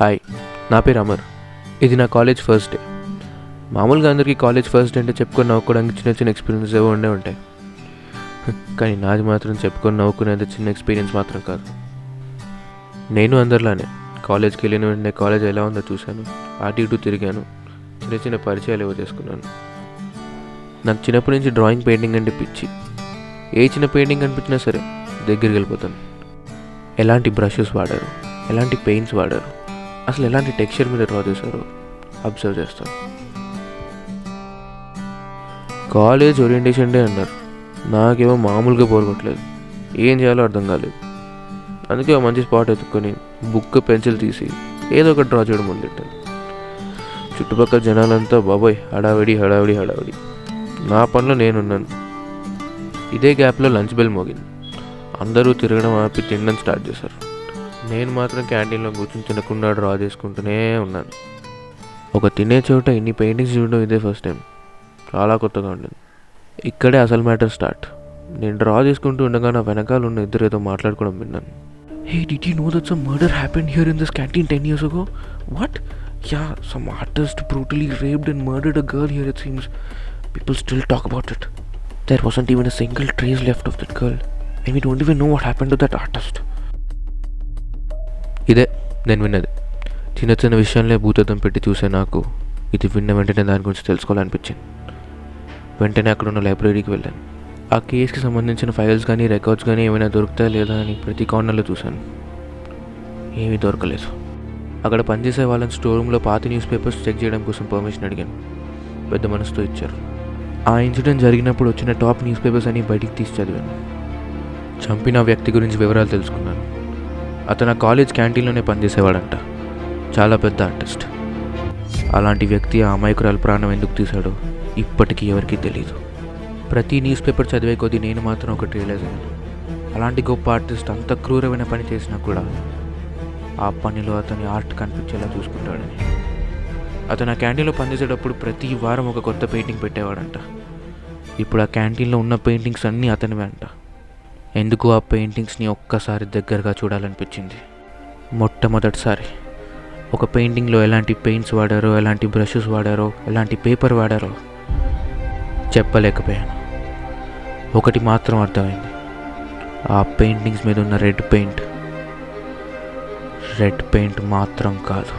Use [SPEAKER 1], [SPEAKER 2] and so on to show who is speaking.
[SPEAKER 1] Hi, నా పేరు అమర్. ఇది నా కాలేజ్ ఫస్ట్ డే. మామూలుగా అందరికీ కాలేజ్ ఫస్ట్ డే అంటే చెప్పుకొని నవ్వుకోవడానికి చిన్న చిన్న ఎక్స్పీరియన్స్ ఏవో ఉంటాయి. కానీ నాది మాత్రం చెప్పుకొని నవ్వుకునేది చిన్న ఎక్స్పీరియన్స్ మాత్రం కాదు. నేను అందరిలానే కాలేజ్కి వెళ్ళిన వెంటనే కాలేజ్ ఎలా ఉందో చూశాను, అటు ఇటు తిరిగాను, చిన్న చిన్న పరిచయాలు ఏవో చేసుకున్నాను. నాకు చిన్నప్పటి నుంచి డ్రాయింగ్, పెయింటింగ్ అంటే పిచ్చి. ఏ చిన్న పెయింటింగ్ కనిపించినా సరే దగ్గరికి వెళ్ళిపోతాను. ఎలాంటి బ్రషెస్ వాడారు, ఎలాంటి పెయింట్స్ వాడారు, అసలు ఎలాంటి టెక్స్చర్ మీద డ్రా చేశారో అబ్జర్వ్ చేస్తాను. కాలేజ్ ఓరియంటేషన్ డే అన్నారు. నాకేమో మామూలుగా బోర్ కొట్టలేదు. ఏం చేయాలో అర్థం కాలేదు. అందుకే ఒక మంచి స్పాట్ ఎత్తుక్కొని బుక్, పెన్సిల్ తీసి ఏదో ఒకటి డ్రా చేయడం మొదలెట్టాను. చుట్టుపక్కల జనాలంతా బాబోయ్ హడావిడి హడావిడి హడావిడి. నా పనిలో నేనున్నాను. ఇదే గ్యాప్లో లంచ్ బెల్ మోగింది. అందరూ తిరగడం ఆపి తినడం స్టార్ట్ చేశారు. నేను మాత్రం క్యాంటీన్లో కూర్చొని తినకుండా డ్రా చేసుకుంటూనే ఉన్నాను. ఒక తినే చోట ఇన్ని పెయింటింగ్స్ చూడడం ఇదే ఫస్ట్ టైం. చాలా కొత్తగా ఉండేది. ఇక్కడే అసలు మ్యాటర్ స్టార్ట్. నేను డ్రా చేసుకుంటూ ఉండగా నా వెనకాల ఉన్న ఇద్దరు ఏదో మాట్లాడుకోవడం విన్నాను. Hey, did you know that some murder happened here in this canteen 10 years ago? What? Yeah, some artist brutally raped and murdered a girl here, it seems. People still talk about it. There wasn't even a single trace left of that girl. And we don't even know what happened to that artist. ఇదే నేను విన్నది. చిన్న చిన్న విషయాలనే భూతద్దం పెట్టి చూసే నాకు ఇది విన్న వెంటనే దాని గురించి తెలుసుకోవాలనిపించింది. వెంటనే అక్కడ ఉన్న లైబ్రరీకి వెళ్ళాను. ఆ కేసుకి సంబంధించిన ఫైల్స్ కానీ, రికార్డ్స్ కానీ ఏమైనా దొరుకుతాయా లేదా అని ప్రతి కార్నర్లో చూశాను. ఏమీ దొరకలేదు. అక్కడ పనిచేసే వాళ్ళని స్టోర్ రూమ్లో పాత న్యూస్ పేపర్స్ చెక్ చేయడం కోసం పర్మిషన్ అడిగాను. పెద్ద మనసుతో ఇచ్చారు. ఆ ఇన్సిడెంట్ జరిగినప్పుడు వచ్చిన టాప్ న్యూస్ పేపర్స్ అన్ని బయటికి తీసి చదివాను. చంపిన వ్యక్తి గురించి వివరాలు తెలుసుకున్నాను. అతను కాలేజ్ క్యాంటీన్లోనే పనిచేసేవాడంట. చాలా పెద్ద ఆర్టిస్ట్. అలాంటి వ్యక్తి ఆ అమాయకురాలు ప్రాణం ఎందుకు తీశాడో ఇప్పటికీ ఎవరికీ తెలియదు. ప్రతి న్యూస్ పేపర్ చదివే కొద్దీ నేను మాత్రం ఒకటి రియలైజ్ అయ్యాను. అలాంటి గొప్ప ఆర్టిస్ట్ అంత క్రూరమైన పని చేసినా కూడా ఆ పనిలో అతని ఆర్ట్ కనిపించేలా చూసుకుంటాడని. అతను ఆ క్యాంటీన్లో పనిచేసేటప్పుడు ప్రతి వారం ఒక కొత్త పెయింటింగ్ పెట్టేవాడంట. ఇప్పుడు ఆ క్యాంటీన్లో ఉన్న పెయింటింగ్స్ అన్నీ అతనివే అంట. ఎందుకు ఆ పెయింటింగ్స్ని ఒక్కసారి దగ్గరగా చూడాలనిపించింది. మొట్టమొదటిసారి ఒక పెయింటింగ్లో ఎలాంటి పెయింట్స్ వాడారో, ఎలాంటి బ్రషెస్ వాడారో, ఎలాంటి పేపర్ వాడారో చెప్పలేకపోయాను. ఒకటి మాత్రం అర్థమైంది. ఆ పెయింటింగ్స్ మీద ఉన్న రెడ్ పెయింట్ మాత్రం కాదు.